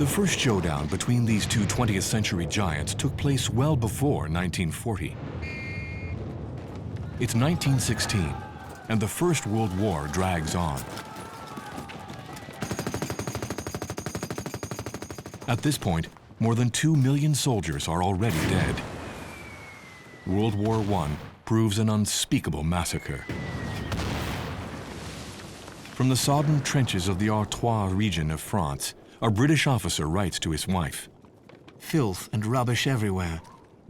The first showdown between these two 20th century giants took place well before 1940. It's 1916, and the First World War drags on. At this point, more than 2 million soldiers are already dead. World War I proves an unspeakable massacre. From the sodden trenches of the Artois region of France, a British officer writes to his wife, "Filth and rubbish everywhere,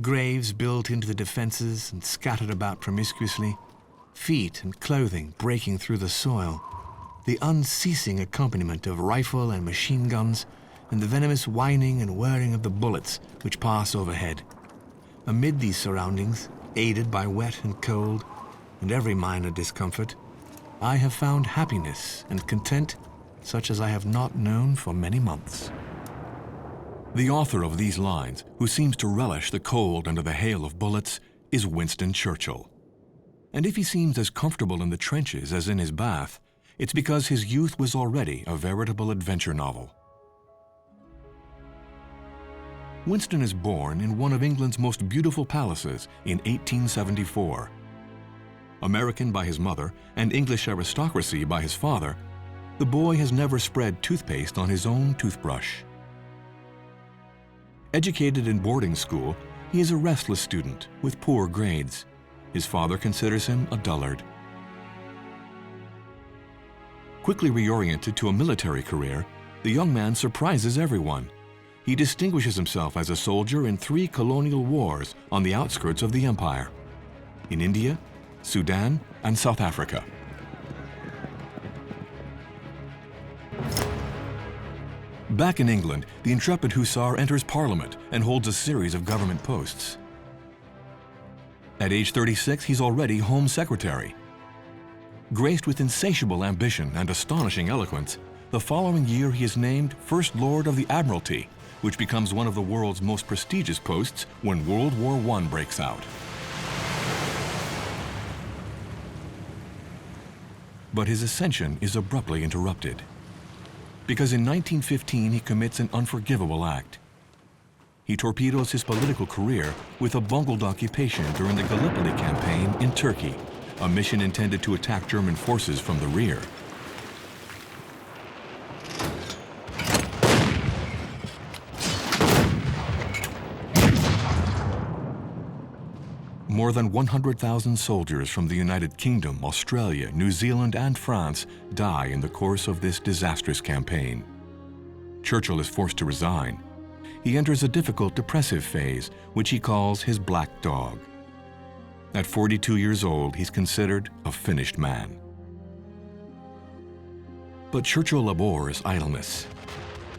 graves built into the defenses and scattered about promiscuously, feet and clothing breaking through the soil, the unceasing accompaniment of rifle and machine guns, and the venomous whining and whirring of the bullets which pass overhead. Amid these surroundings, aided by wet and cold, and every minor discomfort, I have found happiness and content such as I have not known for many months." The author of these lines, who seems to relish the cold under the hail of bullets, is Winston Churchill. And if he seems as comfortable in the trenches as in his bath, it's because his youth was already a veritable adventure novel. Winston is born in one of England's most beautiful palaces in 1874. American by his mother and English aristocracy by his father, the boy has never spread toothpaste on his own toothbrush. Educated in boarding school, he is a restless student with poor grades. His father considers him a dullard. Quickly reoriented to a military career, the young man surprises everyone. He distinguishes himself as a soldier in 3 colonial wars on the outskirts of the empire, in India, Sudan, and South Africa. Back in England, the intrepid hussar enters Parliament and holds a series of government posts. At age 36, he's already Home Secretary. Graced with insatiable ambition and astonishing eloquence, the following year he is named First Lord of the Admiralty, which becomes one of the world's most prestigious posts when World War I breaks out. But his ascension is abruptly interrupted, because in 1915 he commits an unforgivable act. He torpedoes his political career with a bungled occupation during the Gallipoli campaign in Turkey, a mission intended to attack German forces from the rear. More than 100,000 soldiers from the United Kingdom, Australia, New Zealand, and France die in the course of this disastrous campaign. Churchill is forced to resign. He enters a difficult depressive phase, which he calls his black dog. At 42 years old, he's considered a finished man. But Churchill abhors idleness.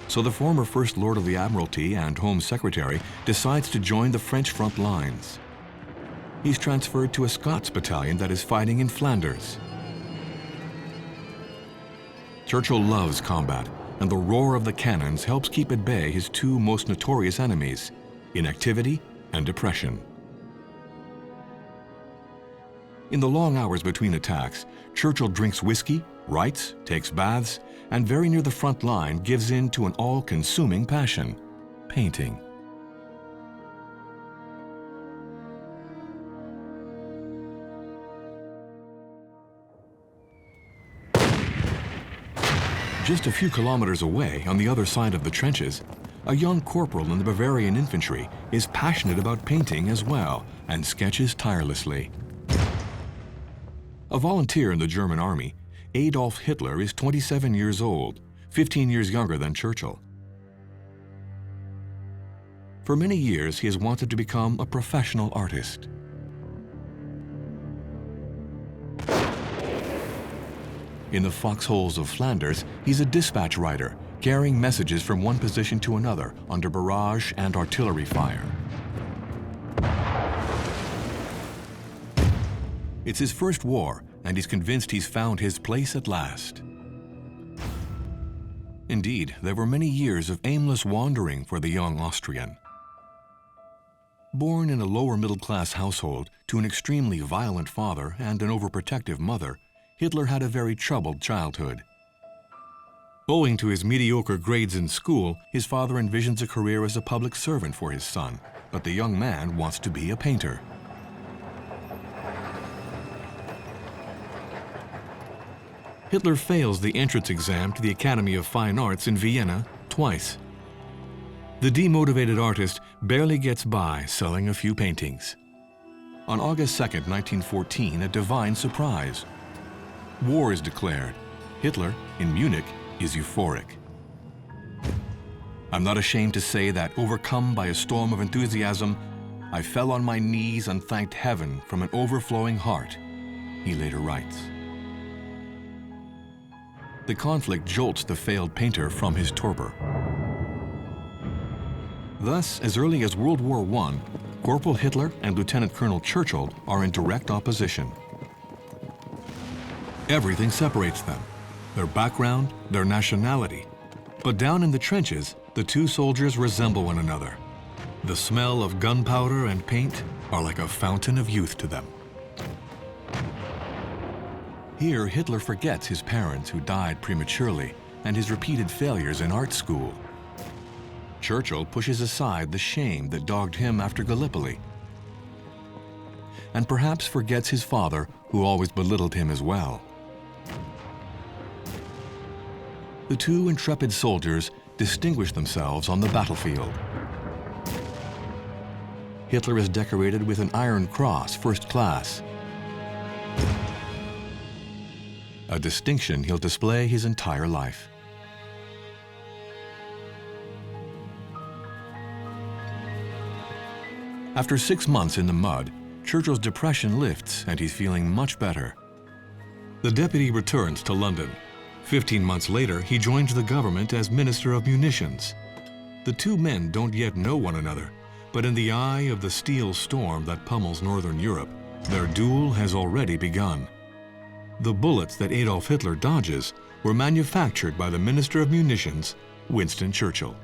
So the former First Lord of the Admiralty and Home Secretary decides to join the French front lines. He's transferred to a Scots battalion that is fighting in Flanders. Churchill loves combat, and the roar of the cannons helps keep at bay his 2 most notorious enemies, inactivity and depression. In the long hours between attacks, Churchill drinks whiskey, writes, takes baths, and very near the front line gives in to an all-consuming passion, painting. Just a few kilometers away, on the other side of the trenches, a young corporal in the Bavarian infantry is passionate about painting as well and sketches tirelessly. A volunteer in the German army, Adolf Hitler is 27 years old, 15 years younger than Churchill. For many years, he has wanted to become a professional artist. In the foxholes of Flanders, he's a dispatch rider, carrying messages from one position to another under barrage and artillery fire. It's his first war, and he's convinced he's found his place at last. Indeed, there were many years of aimless wandering for the young Austrian. Born in a lower middle-class household to an extremely violent father and an overprotective mother, Hitler had a very troubled childhood. Owing to his mediocre grades in school, his father envisions a career as a public servant for his son, but the young man wants to be a painter. Hitler fails the entrance exam to the Academy of Fine Arts in Vienna twice. The demotivated artist barely gets by selling a few paintings. On August 2, 1914, a divine surprise. War is declared. Hitler, in Munich, is euphoric. I'm not ashamed to say that, overcome by a storm of enthusiasm, I fell on my knees and thanked heaven from an overflowing heart, he later writes. The conflict jolts the failed painter from his torpor. Thus, as early as World War I, Corporal Hitler and Lieutenant Colonel Churchill are in direct opposition. Everything separates them: their background, their nationality. But down in the trenches, the two soldiers resemble one another. The smell of gunpowder and paint are like a fountain of youth to them. Here, Hitler forgets his parents who died prematurely and his repeated failures in art school. Churchill pushes aside the shame that dogged him after Gallipoli, and perhaps forgets his father, who always belittled him as well. The two intrepid soldiers distinguish themselves on the battlefield. Hitler is decorated with an Iron Cross, First Class, a distinction he'll display his entire life. After 6 months in the mud, Churchill's depression lifts and he's feeling much better. The deputy returns to London. 15 months later, he joins the government as Minister of Munitions. The two men don't yet know one another, but in the eye of the steel storm that pummels Northern Europe, their duel has already begun. The bullets that Adolf Hitler dodges were manufactured by the Minister of Munitions, Winston Churchill.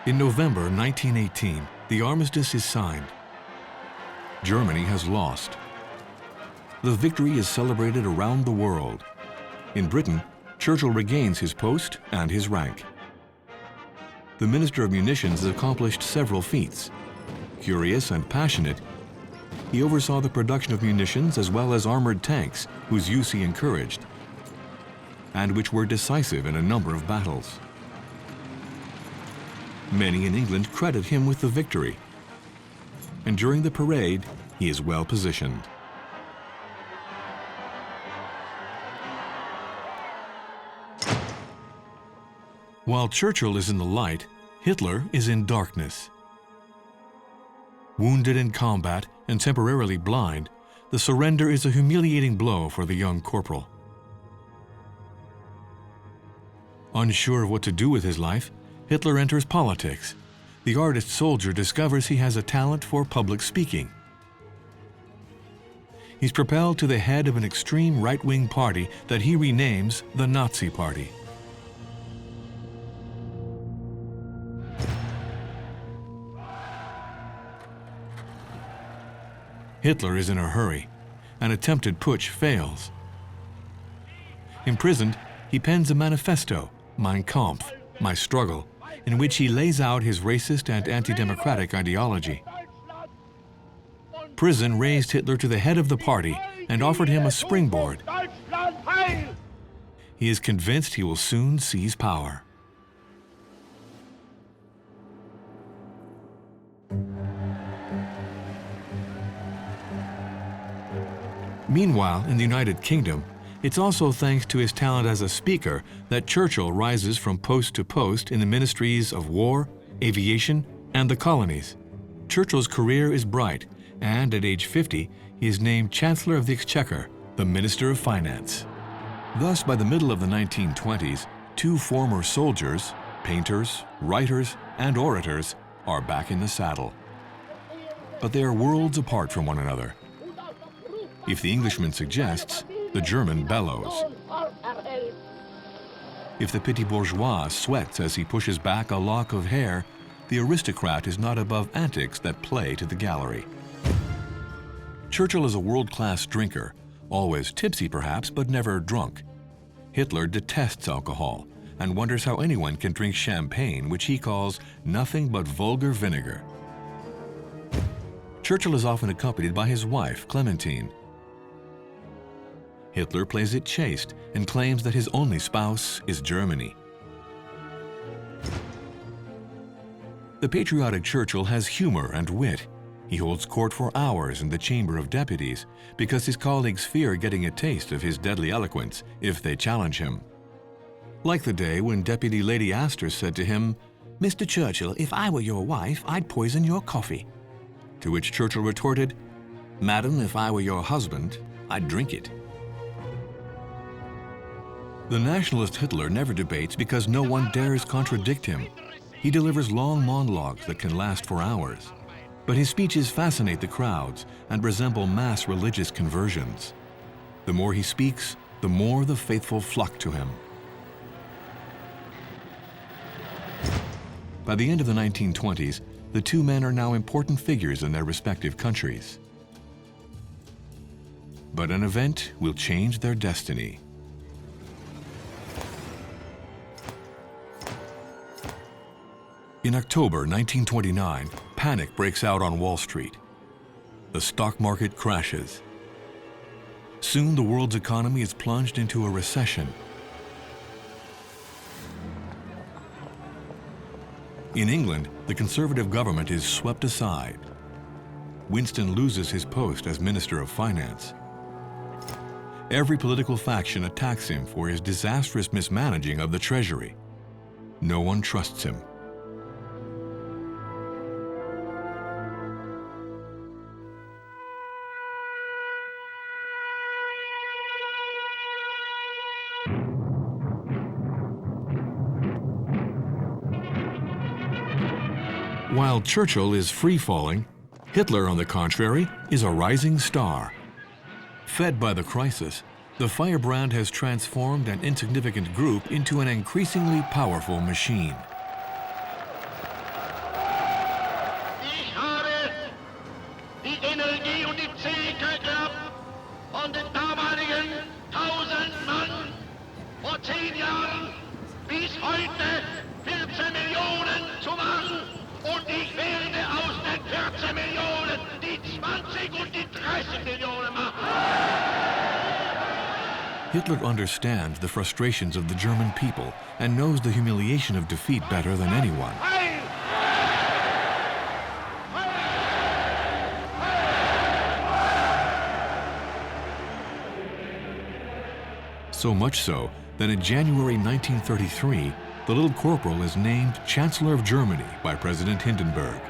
In November 1918, the armistice is signed. Germany has lost. The victory is celebrated around the world. In Britain, Churchill regains his post and his rank. The Minister of Munitions has accomplished several feats. Curious and passionate, he oversaw the production of munitions as well as armored tanks, whose use he encouraged, and which were decisive in a number of battles. Many in England credit him with the victory, and during the parade, he is well positioned. While Churchill is in the light, Hitler is in darkness. Wounded in combat and temporarily blind, the surrender is a humiliating blow for the young corporal. Unsure of what to do with his life, Hitler enters politics. The artist soldier discovers he has a talent for public speaking. He's propelled to the head of an extreme right-wing party that he renames the Nazi Party. Hitler is in a hurry. An attempted putsch fails. Imprisoned, he pens a manifesto, Mein Kampf, My Struggle, in which he lays out his racist and anti-democratic ideology. Prison raised Hitler to the head of the party and offered him a springboard. He is convinced he will soon seize power. Meanwhile, in the United Kingdom, it's also thanks to his talent as a speaker that Churchill rises from post to post in the ministries of war, aviation, and the colonies. Churchill's career is bright, and at age 50, he is named Chancellor of the Exchequer, the Minister of Finance. Thus, by the middle of the 1920s, two former soldiers, painters, writers, and orators are back in the saddle. But they are worlds apart from one another. If the Englishman suggests, the German bellows. If the petit bourgeois sweats as he pushes back a lock of hair, the aristocrat is not above antics that play to the gallery. Churchill is a world-class drinker, always tipsy perhaps, but never drunk. Hitler detests alcohol and wonders how anyone can drink champagne, which he calls nothing but vulgar vinegar. Churchill is often accompanied by his wife, Clementine. Hitler plays it chaste and claims that his only spouse is Germany. The patriotic Churchill has humor and wit. He holds court for hours in the Chamber of Deputies because his colleagues fear getting a taste of his deadly eloquence if they challenge him. Like the day when Deputy Lady Astor said to him, "Mr. Churchill, if I were your wife, I'd poison your coffee." To which Churchill retorted, "Madam, if I were your husband, I'd drink it." The nationalist Hitler never debates because no one dares contradict him. He delivers long monologues that can last for hours. But his speeches fascinate the crowds and resemble mass religious conversions. The more he speaks, the more the faithful flock to him. By the end of the 1920s, the two men are now important figures in their respective countries. But an event will change their destiny. In October 1929, panic breaks out on Wall Street. The stock market crashes. Soon the world's economy is plunged into a recession. In England, the Conservative government is swept aside. Winston loses his post as Minister of Finance. Every political faction attacks him for his disastrous mismanaging of the Treasury. No one trusts him. While Churchill is free-falling, Hitler, on the contrary, is a rising star. Fed by the crisis, the firebrand has transformed an insignificant group into an increasingly powerful machine. Ich habe die Energie und die Fähigkeit gehabt, von den damaligen 1000 Mann vor 10 Jahren bis heute 14 Millionen zu machen. Und ich werde aus den 14 Millionen die 20 und die 30 Millionen machen. Hitler understands the frustrations of the German people and knows the humiliation of defeat better than anyone. So much so that in January 1933, the little corporal is named Chancellor of Germany by President Hindenburg.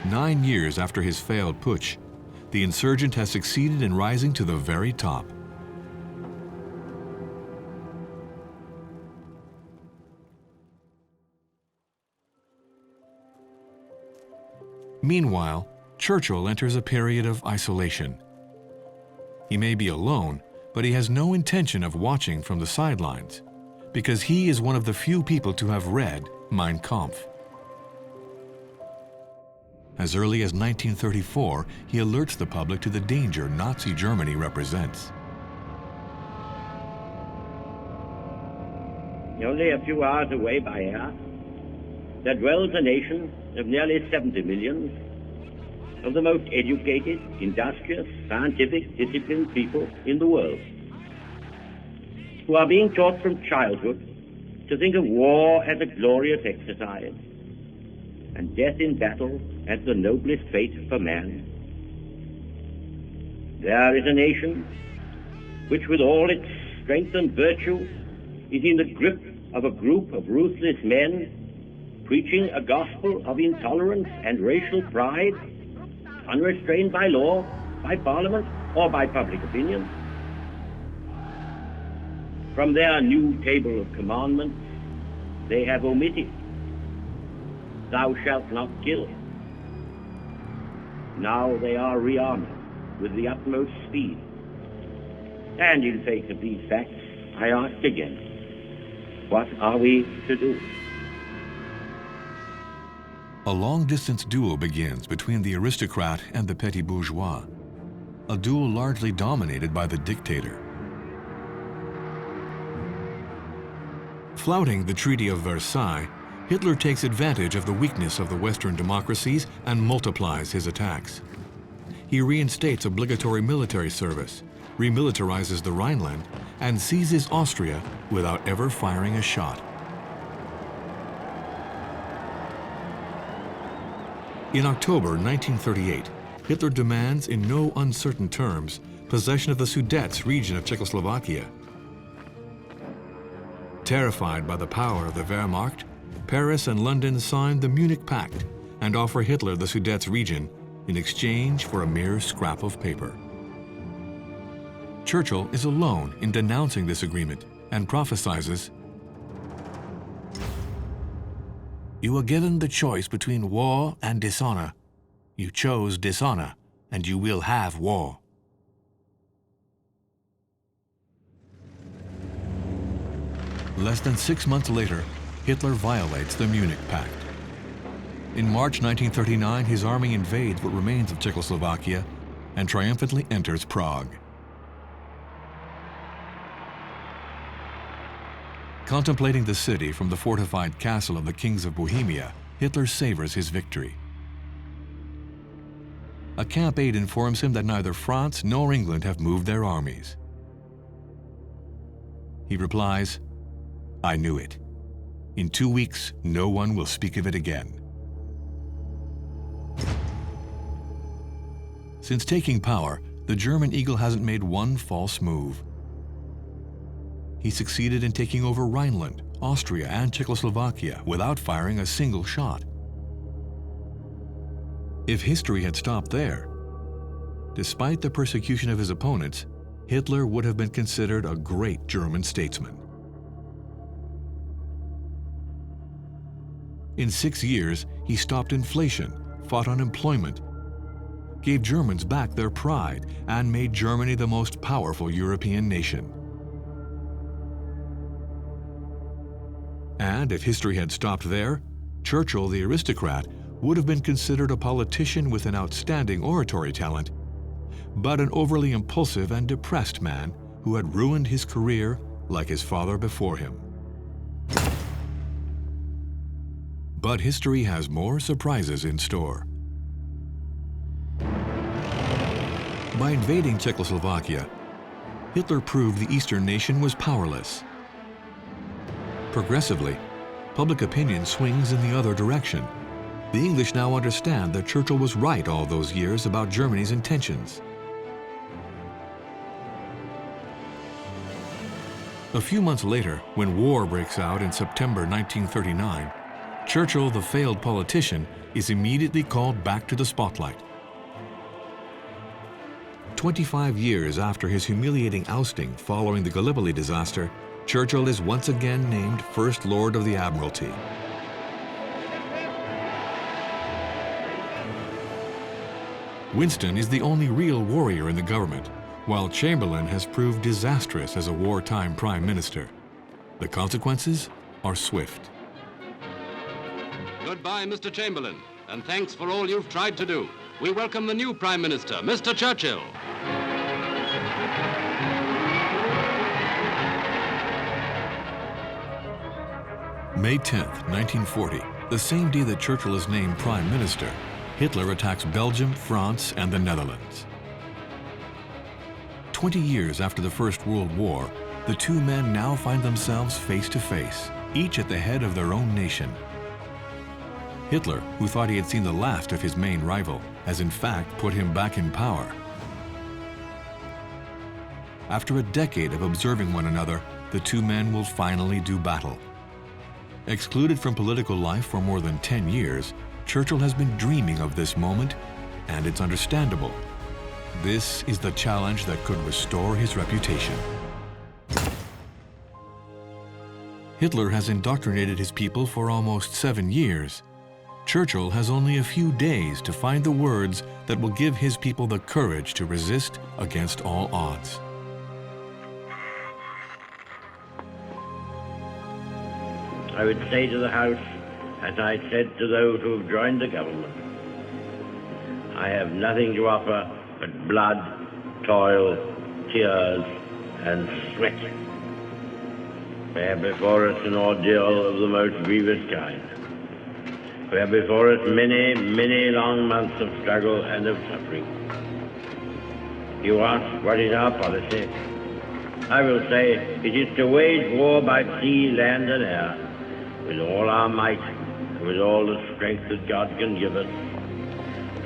9 years after his failed putsch, the insurgent has succeeded in rising to the very top. Meanwhile, Churchill enters a period of isolation. He may be alone, but he has no intention of watching from the sidelines, because he is one of the few people to have read Mein Kampf. As early as 1934, he alerts the public to the danger Nazi Germany represents. Only a few hours away by air, there dwells a nation of nearly 70 million of the most educated, industrious, scientific, disciplined people in the world, who are being taught from childhood to think of war as a glorious exercise and death in battle as the noblest fate for man. There is a nation which, with all its strength and virtue, is in the grip of a group of ruthless men preaching a gospel of intolerance and racial pride, unrestrained by law, by parliament, or by public opinion. From their new table of commandments, they have omitted, "Thou shalt not kill." Now they are rearming with the utmost speed. And in face of these facts, I ask again, what are we to do? A long-distance duel begins between the aristocrat and the petit bourgeois. a duel largely dominated by the dictator. Flouting the Treaty of Versailles, Hitler takes advantage of the weakness of the Western democracies and multiplies his attacks. He reinstates obligatory military service, remilitarizes the Rhineland, and seizes Austria without ever firing a shot. In October 1938, Hitler demands in no uncertain terms possession of the Sudets region of Czechoslovakia. Terrified by the power of the Wehrmacht, Paris and London signed the Munich Pact and offer Hitler the Sudets region in exchange for a mere scrap of paper. Churchill is alone in denouncing this agreement and prophesizes, "You were given the choice between war and dishonor. You chose dishonor, and you will have war." Less than 6 months later, Hitler violates the Munich Pact. In March 1939, his army invades what remains of Czechoslovakia and triumphantly enters Prague. Contemplating the city from the fortified castle of the kings of Bohemia, Hitler savors his victory. A camp aide informs him that neither France nor England have moved their armies. He replies, "I knew it. In 2 weeks, no one will speak of it again." Since taking power, the German eagle hasn't made one false move. He succeeded in taking over Rhineland, Austria, and Czechoslovakia without firing a single shot. If history had stopped there, despite the persecution of his opponents, Hitler would have been considered a great German statesman. In 6 years, he stopped inflation, fought unemployment, gave Germans back their pride, and made Germany the most powerful European nation. And if history had stopped there, Churchill, the aristocrat, would have been considered a politician with an outstanding oratory talent, but an overly impulsive and depressed man who had ruined his career like his father before him. But history has more surprises in store. By invading Czechoslovakia, Hitler proved the Eastern nation was powerless. Progressively, public opinion swings in the other direction. The English now understand that Churchill was right all those years about Germany's intentions. A few months later, when war breaks out in September 1939, Churchill, the failed politician, is immediately called back to the spotlight. 25 years after his humiliating ousting following the Gallipoli disaster, Churchill is once again named First Lord of the Admiralty. Winston is the only real warrior in the government, while Chamberlain has proved disastrous as a wartime prime minister. The consequences are swift. Goodbye, Mr. Chamberlain, and thanks for all you've tried to do. We welcome the new Prime Minister, Mr. Churchill. May 10th, 1940, the same day that Churchill is named Prime Minister, Hitler attacks Belgium, France, and the Netherlands. 20 years after the First World War, the two men now find themselves face to face, each at the head of their own nation. Hitler, who thought he had seen the last of his main rival, has in fact put him back in power. After a decade of observing one another, the two men will finally do battle. Excluded from political life for more than 10 years, Churchill has been dreaming of this moment, and it's understandable. This is the challenge that could restore his reputation. Hitler has indoctrinated his people for almost 7 years. Churchill has only a few days to find the words that will give his people the courage to resist against all odds. I would say to the House, as I said to those who have joined the government, I have nothing to offer but blood toil, tears, and sweat. We have before us an ordeal of the most grievous kind. We have before us many, many long months of struggle and of suffering. You ask, what is our policy? I will say, it is to wage war by sea, land, and air, with all our might, and with all the strength that God can give us,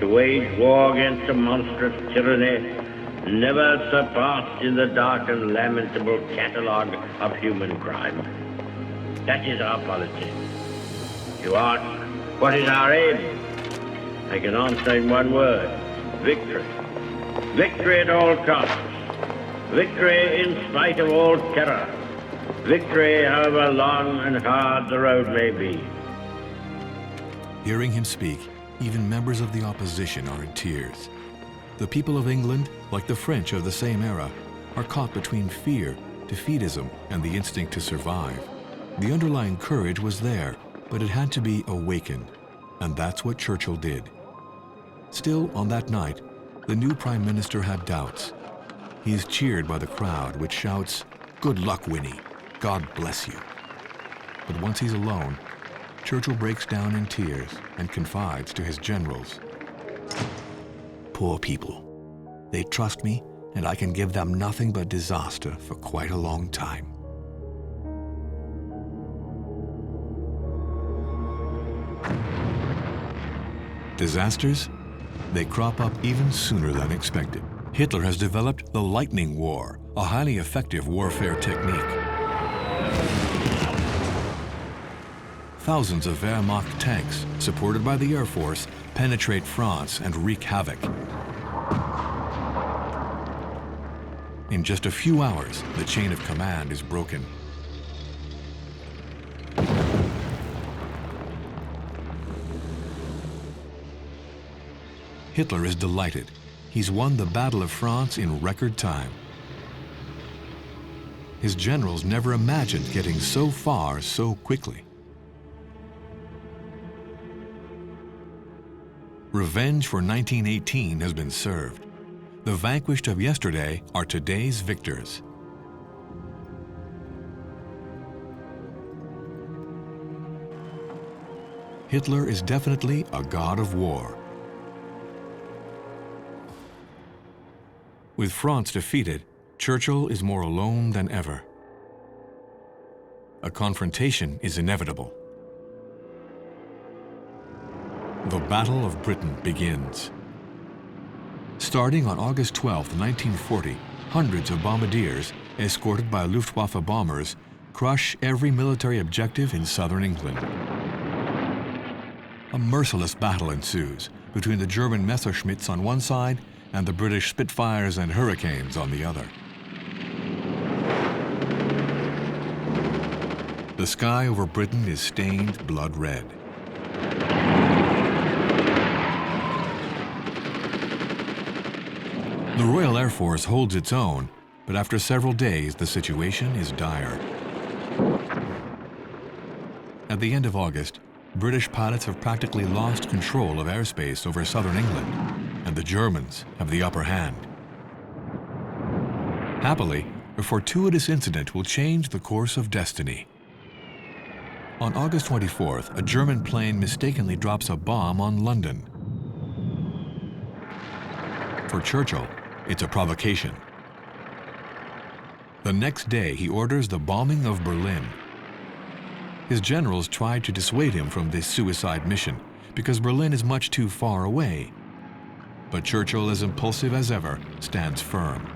to wage war against a monstrous tyranny never surpassed in the dark and lamentable catalogue of human crime. That is our policy. You ask, what is our aim? I can answer in one word: victory. Victory at all costs. Victory in spite of all terror. Victory however long and hard the road may be. Hearing him speak, even members of the opposition are in tears. The people of England, like the French of the same era, are caught between fear, defeatism, and the instinct to survive. The underlying courage was there, but it had to be awakened, and that's what Churchill did. Still, on that night, the new Prime Minister had doubts. He is cheered by the crowd, which shouts, "Good luck, Winnie. God bless you." But once he's alone, Churchill breaks down in tears and confides to his generals. "Poor people. They trust me, and I can give them nothing but disaster for quite a long time." Disasters? They crop up even sooner than expected. Hitler has developed the lightning war, a highly effective warfare technique. Thousands of Wehrmacht tanks, supported by the Air Force, penetrate France and wreak havoc. In just a few hours, the chain of command is broken. Hitler is delighted. He's won the Battle of France in record time. His generals never imagined getting so far so quickly. Revenge for 1918 has been served. The vanquished of yesterday are today's victors. Hitler is definitely a god of war. With France defeated, Churchill is more alone than ever. A confrontation is inevitable. The Battle of Britain begins. Starting on August 12, 1940, hundreds of bombardiers, escorted by Luftwaffe bombers, crush every military objective in southern England. A merciless battle ensues between the German Messerschmitts on one side and the British Spitfires and Hurricanes on the other. The sky over Britain is stained blood red. The Royal Air Force holds its own, but after several days, the situation is dire. At the end of August, British pilots have practically lost control of airspace over southern England, and the Germans have the upper hand. Happily, a fortuitous incident will change the course of destiny. On August 24th, a German plane mistakenly drops a bomb on London. For Churchill, it's a provocation. The next day, he orders the bombing of Berlin. His generals tried to dissuade him from this suicide mission because Berlin is much too far away. But Churchill, as impulsive as ever, stands firm.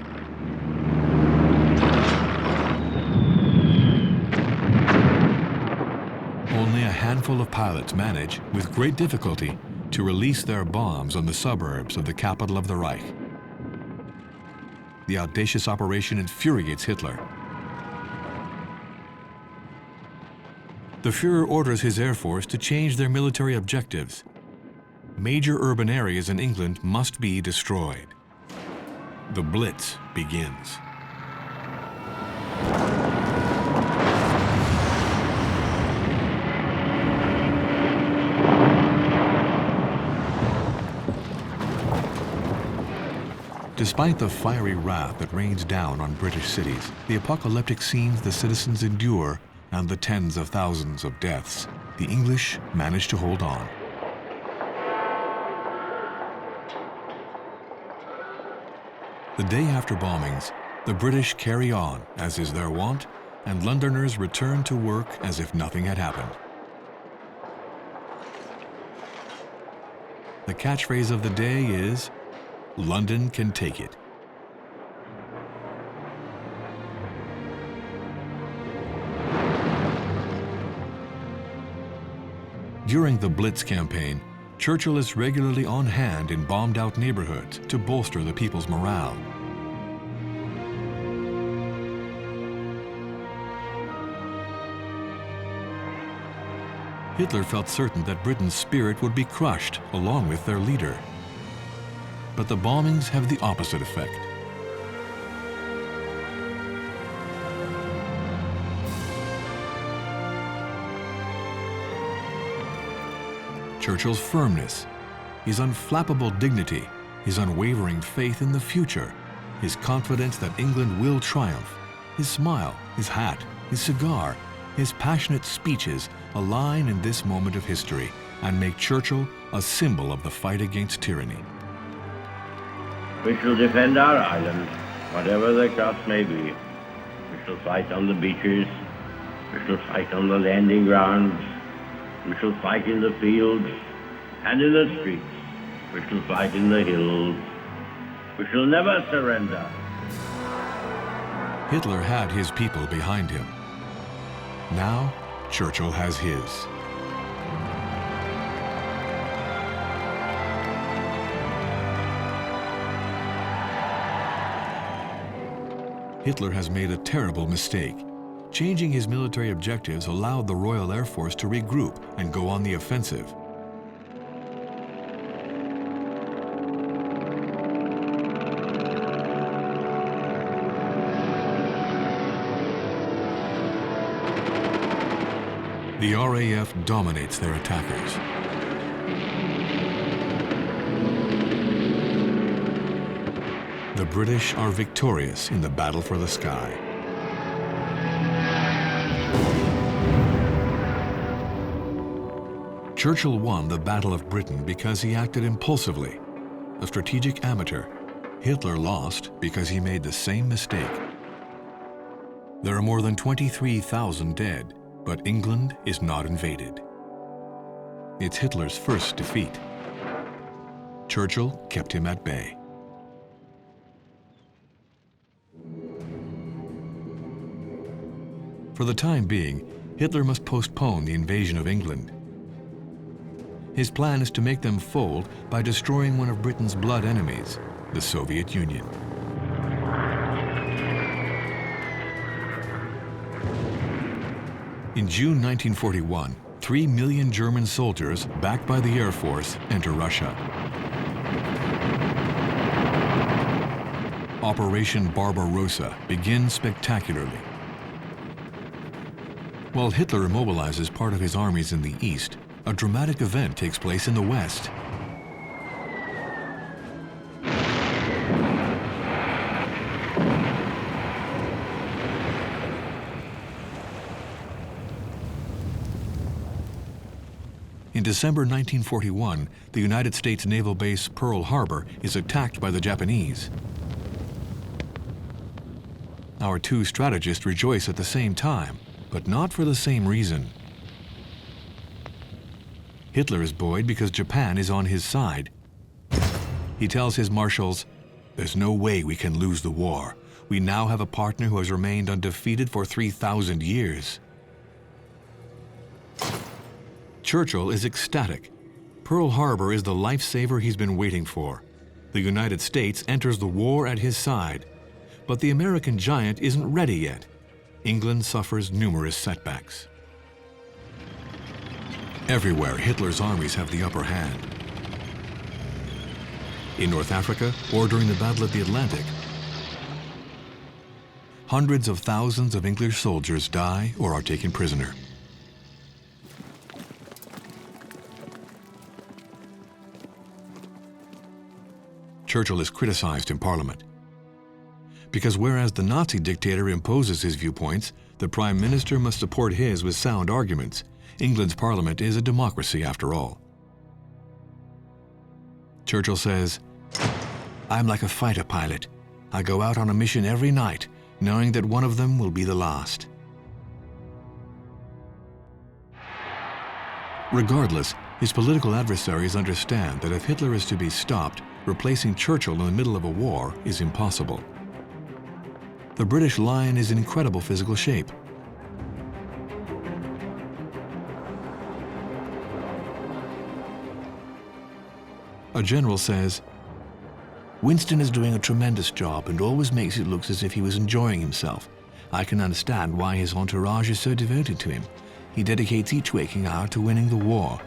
Only a handful of pilots manage, with great difficulty, to release their bombs on the suburbs of the capital of the Reich. The audacious operation infuriates Hitler. The Führer orders his Air Force to change their military objectives. Major urban areas in England must be destroyed. The Blitz begins. Despite the fiery wrath that rains down on British cities, the apocalyptic scenes the citizens endure, and the tens of thousands of deaths, the English manage to hold on. The day after bombings, the British carry on, as is their wont, and Londoners return to work as if nothing had happened. The catchphrase of the day is, "London can take it." During the Blitz campaign, Churchill is regularly on hand in bombed-out neighborhoods to bolster the people's morale. Hitler felt certain that Britain's spirit would be crushed along with their leader. But the bombings have the opposite effect. Churchill's firmness, his unflappable dignity, his unwavering faith in the future, his confidence that England will triumph, his smile, his hat, his cigar, his passionate speeches align in this moment of history and make Churchill a symbol of the fight against tyranny. We shall defend our island, whatever the cost may be. We shall fight on the beaches. We shall fight on the landing grounds. We shall fight in the fields and in the streets. We shall fight in the hills. We shall never surrender. Hitler had his people behind him. Now, Churchill has his. Hitler has made a terrible mistake. Changing his military objectives allowed the Royal Air Force to regroup and go on the offensive. The RAF dominates their attackers. The British are victorious in the battle for the sky. Churchill won the Battle of Britain because he acted impulsively. A strategic amateur. Hitler lost because he made the same mistake. There are more than 23,000 dead, but England is not invaded. It's Hitler's first defeat. Churchill kept him at bay. For the time being, Hitler must postpone the invasion of England. His plan is to make them fold by destroying one of Britain's blood enemies, the Soviet Union. In June 1941, 3 million German soldiers, backed by the Air Force, enter Russia. Operation Barbarossa begins spectacularly. While Hitler immobilizes part of his armies in the east, a dramatic event takes place in the west. In December 1941, the United States naval base Pearl Harbor is attacked by the Japanese. Our two strategists rejoice at the same time, but not for the same reason. Hitler is buoyed because Japan is on his side. He tells his marshals, "There's no way we can lose the war. We now have a partner who has remained undefeated for 3,000 years." Churchill is ecstatic. Pearl Harbor is the lifesaver he's been waiting for. The United States enters the war at his side. But the American giant isn't ready yet. England suffers numerous setbacks. Everywhere, Hitler's armies have the upper hand. In North Africa, or during the Battle of the Atlantic, hundreds of thousands of English soldiers die or are taken prisoner. Churchill is criticized in Parliament. Because whereas the Nazi dictator imposes his viewpoints, the Prime Minister must support his with sound arguments. England's Parliament is a democracy after all. Churchill says, "I'm like a fighter pilot. I go out on a mission every night, knowing that one of them will be the last." Regardless, his political adversaries understand that if Hitler is to be stopped, replacing Churchill in the middle of a war is impossible. The British Lion is in incredible physical shape. A general says, "Winston is doing a tremendous job and always makes it look as if he was enjoying himself. I can understand why his entourage is so devoted to him. He dedicates each waking hour to winning the war.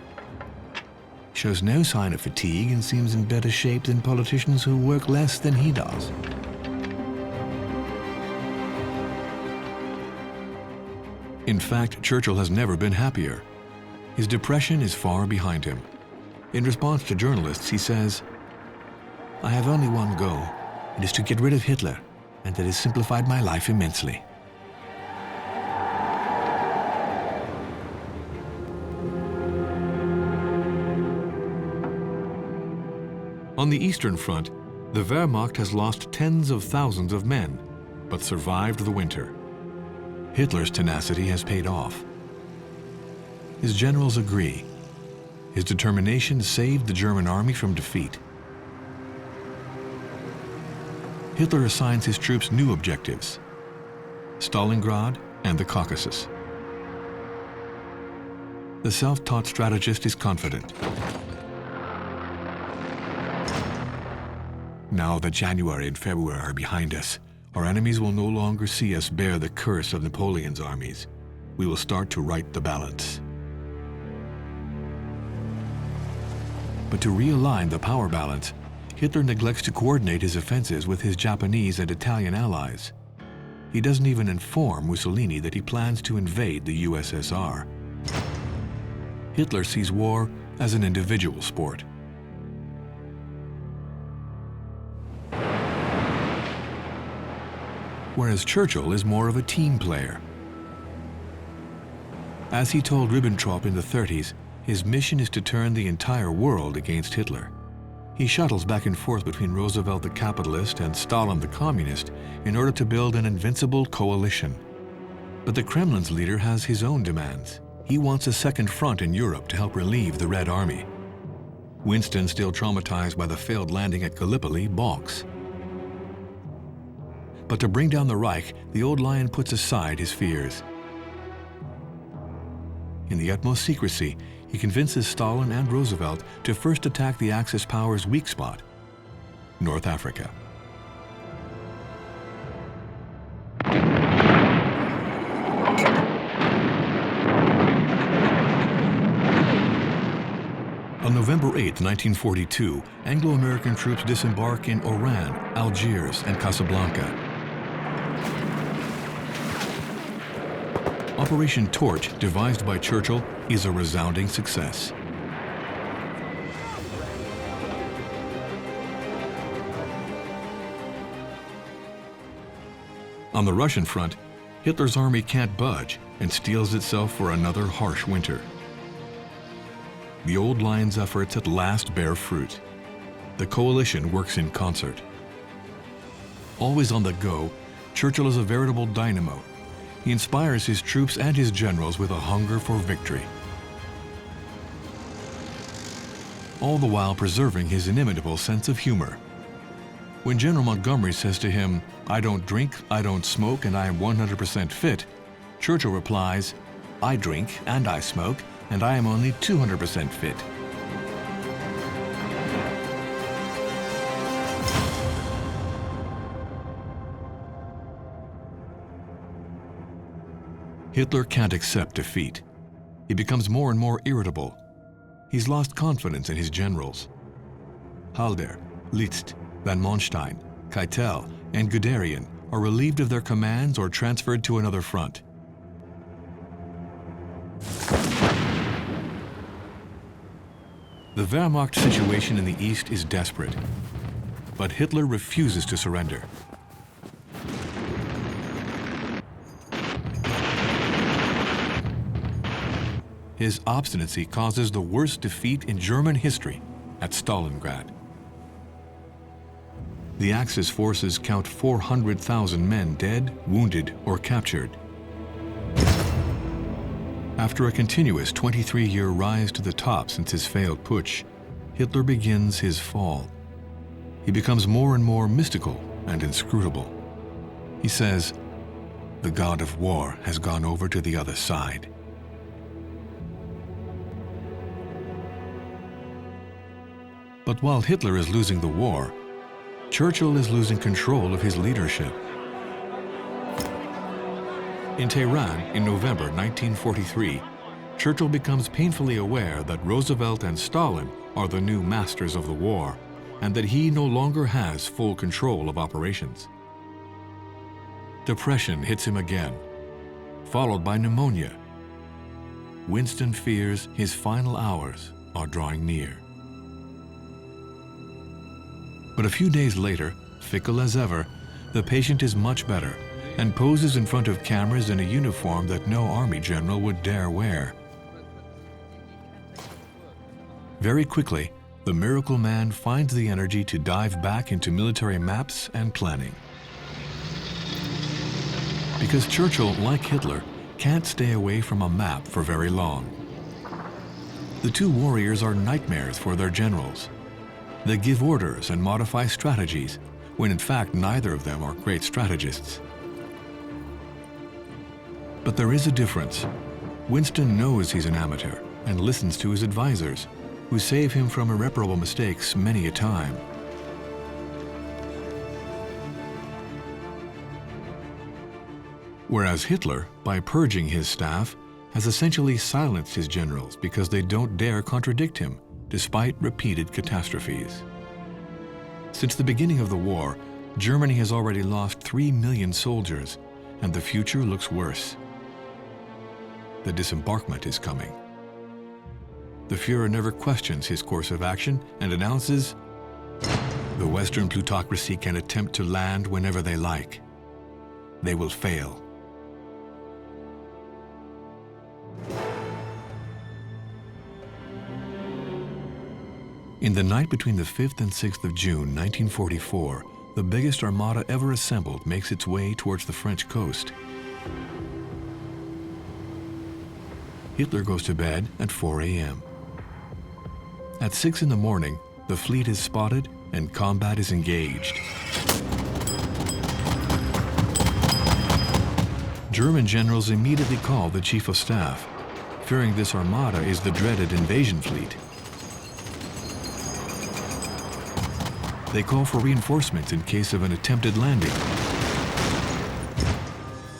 Shows no sign of fatigue and seems in better shape than politicians who work less than he does." In fact, Churchill has never been happier. His depression is far behind him. In response to journalists, he says, "I have only one goal. It is to get rid of Hitler, and that has simplified my life immensely." On the Eastern Front, the Wehrmacht has lost tens of thousands of men, but survived the winter. Hitler's tenacity has paid off. His generals agree. His determination saved the German army from defeat. Hitler assigns his troops new objectives: Stalingrad and the Caucasus. The self-taught strategist is confident. Now that January and February are behind us, our enemies will no longer see us bear the curse of Napoleon's armies. We will start to right the balance. But to realign the power balance, Hitler neglects to coordinate his offensives with his Japanese and Italian allies. He doesn't even inform Mussolini that he plans to invade the USSR. Hitler sees war as an individual sport. Whereas Churchill is more of a team player. As he told Ribbentrop in the 30s, his mission is to turn the entire world against Hitler. He shuttles back and forth between Roosevelt the capitalist and Stalin the communist in order to build an invincible coalition. But the Kremlin's leader has his own demands. He wants a second front in Europe to help relieve the Red Army. Winston, still traumatized by the failed landing at Gallipoli, balks. But to bring down the Reich, the old lion puts aside his fears. In the utmost secrecy, he convinces Stalin and Roosevelt to first attack the Axis powers' weak spot, North Africa. On November 8, 1942, Anglo-American troops disembark in Oran, Algiers, and Casablanca. Operation Torch, devised by Churchill, is a resounding success. On the Russian front, Hitler's army can't budge and steels itself for another harsh winter. The old lion's efforts at last bear fruit. The coalition works in concert. Always on the go, Churchill is a veritable dynamo. He inspires his troops and his generals with a hunger for victory, all the while preserving his inimitable sense of humor. When General Montgomery says to him, "I don't drink, I don't smoke, and I am 100% fit," Churchill replies, "I drink and I smoke, and I am only 200% fit." Hitler can't accept defeat. He becomes more and more irritable. He's lost confidence in his generals. Halder, Liszt, Van Manstein, Keitel, and Guderian are relieved of their commands or transferred to another front. The Wehrmacht situation in the East is desperate. but Hitler refuses to surrender. His obstinacy causes the worst defeat in German history at Stalingrad. The Axis forces count 400,000 men dead, wounded, or captured. After a continuous 23-year rise to the top since his failed putsch, Hitler begins his fall. He becomes more and more mystical and inscrutable. He says, "The god of war has gone over to the other side." But while Hitler is losing the war, Churchill is losing control of his leadership. In Tehran in November 1943, Churchill becomes painfully aware that Roosevelt and Stalin are the new masters of the war, and that he no longer has full control of operations. Depression hits him again, followed by pneumonia. Winston fears his final hours are drawing near. But a few days later, fickle as ever, the patient is much better and poses in front of cameras in a uniform that no army general would dare wear. Very quickly, the miracle man finds the energy to dive back into military maps and planning. Because Churchill, like Hitler, can't stay away from a map for very long. The two warriors are nightmares for their generals. They give orders and modify strategies, when in fact neither of them are great strategists. But there is a difference. Winston knows he's an amateur and listens to his advisors, who save him from irreparable mistakes many a time. Whereas Hitler, by purging his staff, has essentially silenced his generals because they don't dare contradict him, despite repeated catastrophes. Since the beginning of the war, Germany has already lost 3 million soldiers, and the future looks worse. The disembarkment is coming. The Führer never questions his course of action and announces, "The Western plutocracy can attempt to land whenever they like. They will fail." In the night between the 5th and 6th of June 1944, the biggest armada ever assembled makes its way towards the French coast. Hitler goes to bed at 4 a.m. At 6 in the morning, the fleet is spotted and combat is engaged. German generals immediately call the Chief of Staff, fearing this armada is the dreaded invasion fleet. They call for reinforcements in case of an attempted landing.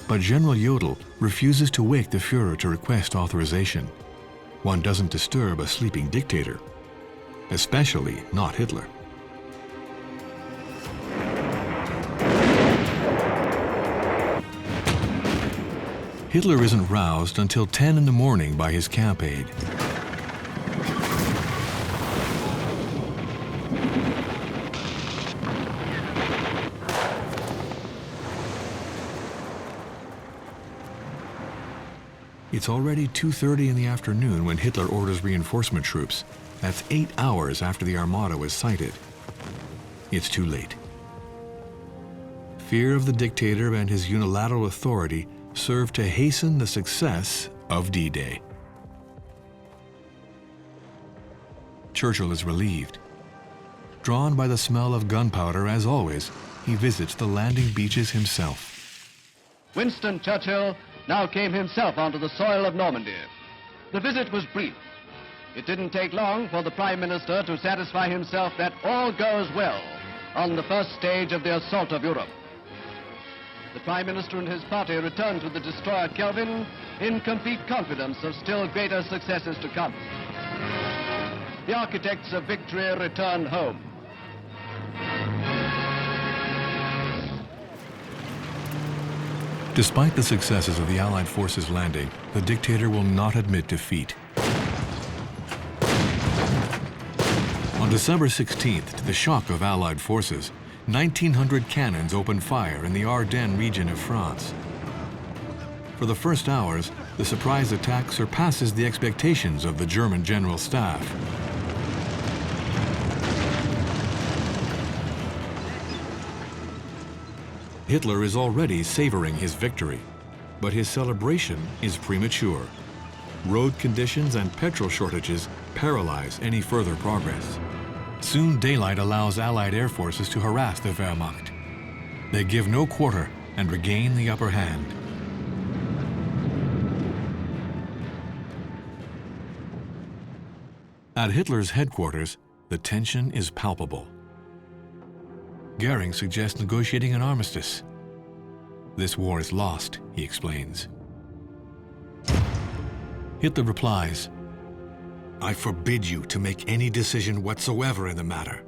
But General Jodl refuses to wake the Führer to request authorization. One doesn't disturb a sleeping dictator, especially not Hitler. Hitler isn't roused until 10 in the morning by his camp aide. It's already 2:30 in the afternoon when Hitler orders reinforcement troops. That's 8 hours after the armada was sighted. It's too late. Fear of the dictator and his unilateral authority served to hasten the success of D-Day. Churchill is relieved. Drawn by the smell of gunpowder, as always, he visits the landing beaches himself. Winston Churchill now came himself onto the soil of Normandy. The visit was brief. It didn't take long for the Prime Minister to satisfy himself that all goes well on the first stage of the assault of Europe. The Prime Minister and his party returned to the destroyer Kelvin in complete confidence of still greater successes to come. The architects of victory returned home. Despite the successes of the Allied forces landing, the dictator will not admit defeat. On On December 16th, to the shock of Allied forces, 1,900 cannons opened fire in the Ardennes region of France. For the first hours, the surprise attack surpasses the expectations of the German General Staff. Hitler is already savoring his victory, but his celebration is premature. Road conditions and petrol shortages paralyze any further progress. Soon daylight allows Allied air forces to harass the Wehrmacht. They give no quarter and regain the upper hand. At Hitler's headquarters, the tension is palpable. Goering suggests negotiating an armistice. This war is lost, he explains. Hitler replies, "I forbid you to make any decision whatsoever in the matter.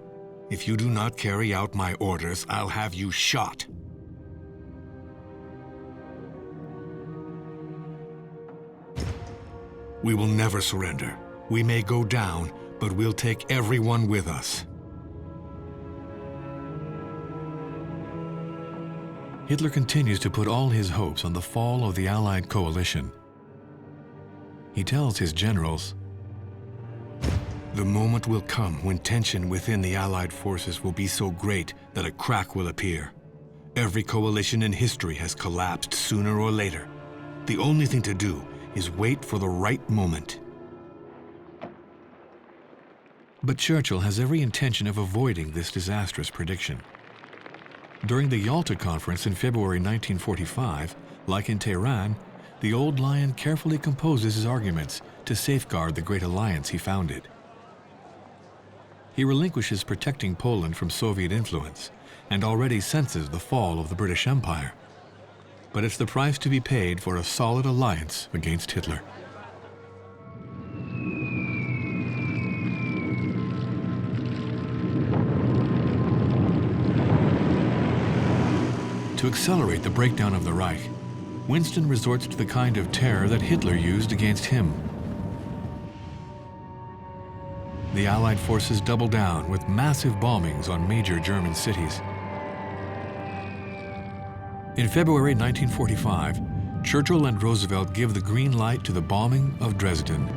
If you do not carry out my orders, I'll have you shot." "We will never surrender. We may go down, but we'll take everyone with us." Hitler continues to put all his hopes on the fall of the Allied coalition. He tells his generals, "The moment will come when tension within the Allied forces will be so great that a crack will appear. Every coalition in history has collapsed sooner or later. The only thing to do is wait for the right moment." But Churchill has every intention of avoiding this disastrous prediction. During the Yalta Conference in February 1945, like in Tehran, the old lion carefully composes his arguments to safeguard the great alliance he founded. He relinquishes protecting Poland from Soviet influence and already senses the fall of the British Empire. But it's the price to be paid for a solid alliance against Hitler. To accelerate the breakdown of the Reich, Winston resorts to the kind of terror that Hitler used against him. The Allied forces double down with massive bombings on major German cities. In February 1945, Churchill and Roosevelt give the green light to the bombing of Dresden.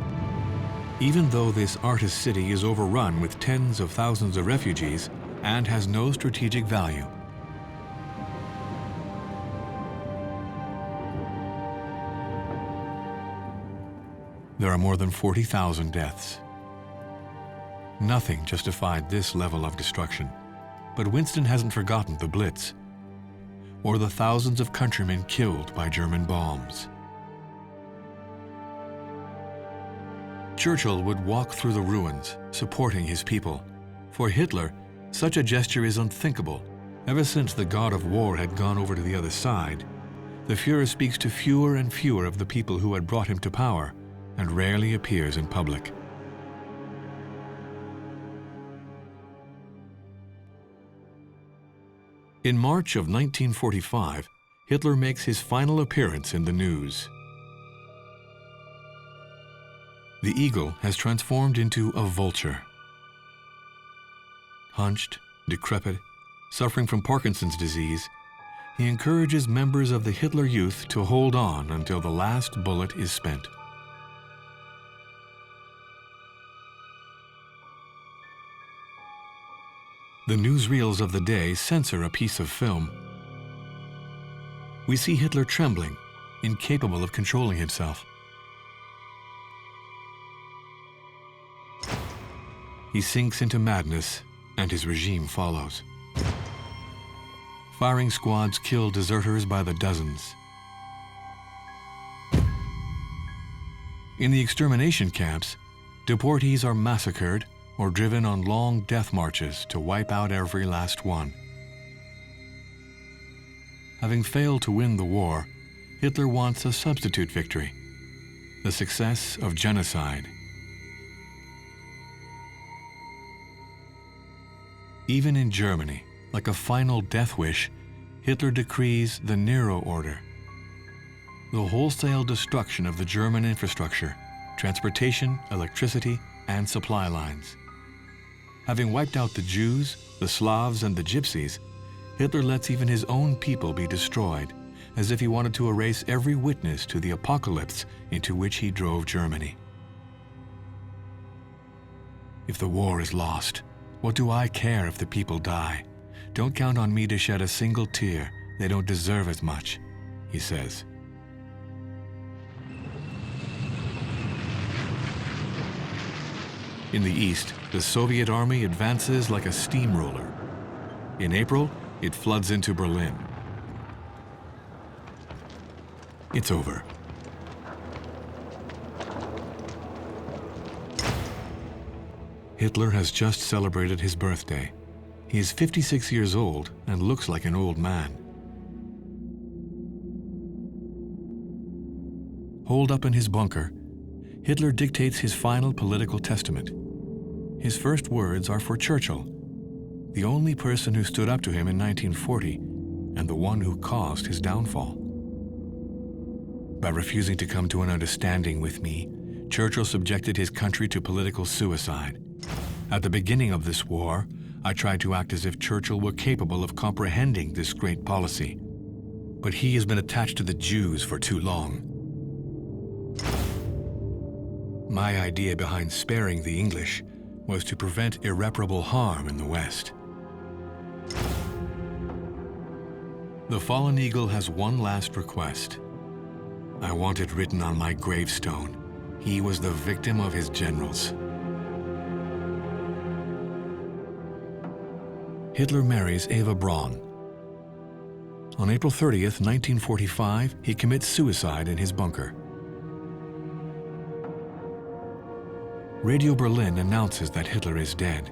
Even though this artist city is overrun with tens of thousands of refugees and has no strategic value. There are more than 40,000 deaths. Nothing justified this level of destruction, but Winston hasn't forgotten the Blitz, or the thousands of countrymen killed by German bombs. Churchill would walk through the ruins, supporting his people. For Hitler, such a gesture is unthinkable. Ever since the god of war had gone over to the other side, the Führer speaks to fewer and fewer of the people who had brought him to power, and rarely appears in public. In March of 1945, Hitler makes his final appearance in the news. The eagle has transformed into a vulture. Hunched, decrepit, suffering from Parkinson's disease, he encourages members of the Hitler Youth to hold on until the last bullet is spent. The newsreels of the day censor a piece of film. We see Hitler trembling, incapable of controlling himself. He sinks into madness, and his regime follows. Firing squads kill deserters by the dozens. In the extermination camps, deportees are massacred or driven on long death marches to wipe out every last one. Having failed to win the war, Hitler wants a substitute victory, the success of genocide. Even in Germany, like a final death wish, Hitler decrees the Nero Order, the wholesale destruction of the German infrastructure, transportation, electricity, and supply lines. Having wiped out the Jews, the Slavs, and the Gypsies, Hitler lets even his own people be destroyed, as if he wanted to erase every witness to the apocalypse into which he drove Germany. If the war is lost, what do I care if the people die? Don't count on me to shed a single tear. They don't deserve as much, he says. In the east, the Soviet army advances like a steamroller. In April, it floods into Berlin. It's over. Hitler has just celebrated his birthday. He is 56 years old and looks like an old man. Holed up in his bunker, Hitler dictates his final political testament. His first words are for Churchill, the only person who stood up to him in 1940 and the one who caused his downfall. By refusing to come to an understanding with me, Churchill subjected his country to political suicide. At the beginning of this war, I tried to act as if Churchill were capable of comprehending this great policy. But he has been attached to the Jews for too long. My idea behind sparing the English was to prevent irreparable harm in the West. The fallen eagle has one last request. I want it written on my gravestone. He was the victim of his generals. Hitler marries Eva Braun. On April 30th, 1945, he commits suicide in his bunker. Radio Berlin announces that Hitler is dead,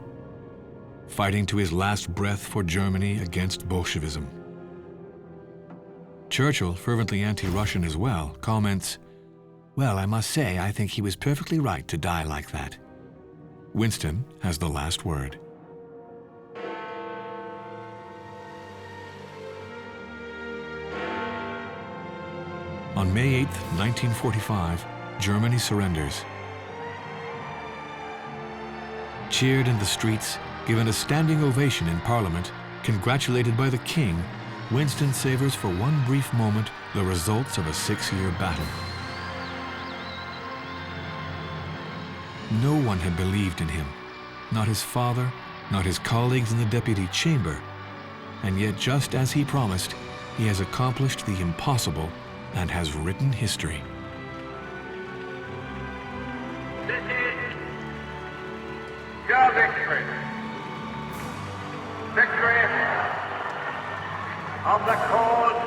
fighting to his last breath for Germany against Bolshevism. Churchill, fervently anti-Russian as well, comments, "Well, I must say, I think he was perfectly right to die like that." Winston has the last word. On May 8, 1945, Germany surrenders. Cheered in the streets, given a standing ovation in Parliament, congratulated by the King, Winston savors for one brief moment the results of a 6-year battle. No one had believed in him, not his father, not his colleagues in the Deputy Chamber, and yet just as he promised, he has accomplished the impossible and has written history. This is your victory. Victory of the cause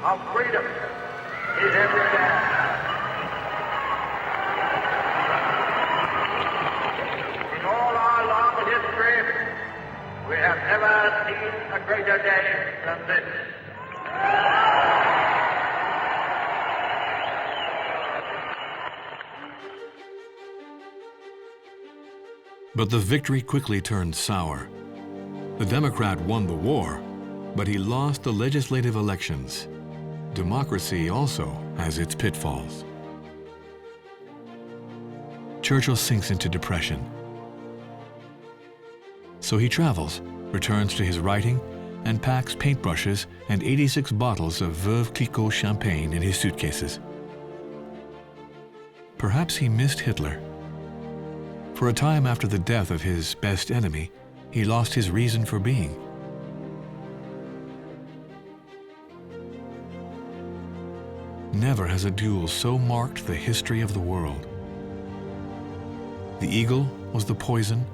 of freedom is every day. In all our long history, we have never seen a greater day than this. But the victory quickly turned sour. The Democrat won the war, but he lost the legislative elections. Democracy also has its pitfalls. Churchill sinks into depression. So he travels, returns to his writing, and packs paintbrushes and 86 bottles of Veuve Clicquot champagne in his suitcases. Perhaps he missed Hitler. For a time after the death of his best enemy, he lost his reason for being. Never has a duel so marked the history of the world. The eagle was the poison,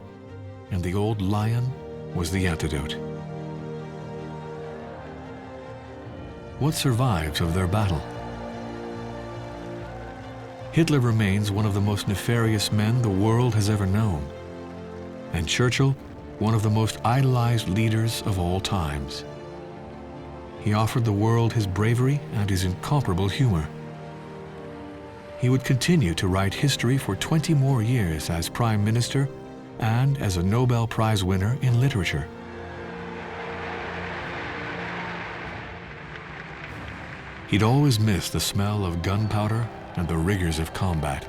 and the old lion was the antidote. What survives of their battle? Hitler remains one of the most nefarious men the world has ever known, and Churchill, one of the most idolized leaders of all times. He offered the world his bravery and his incomparable humor. He would continue to write history for 20 more years as Prime Minister and as a Nobel Prize winner in literature. He'd always miss the smell of gunpowder and the rigors of combat.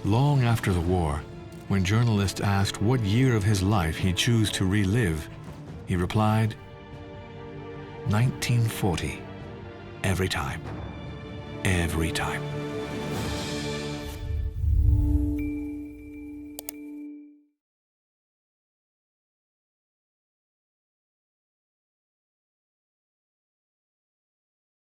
Long after the war, when journalists asked what year of his life he'd choose to relive, he replied, 1940. Every time. Every time.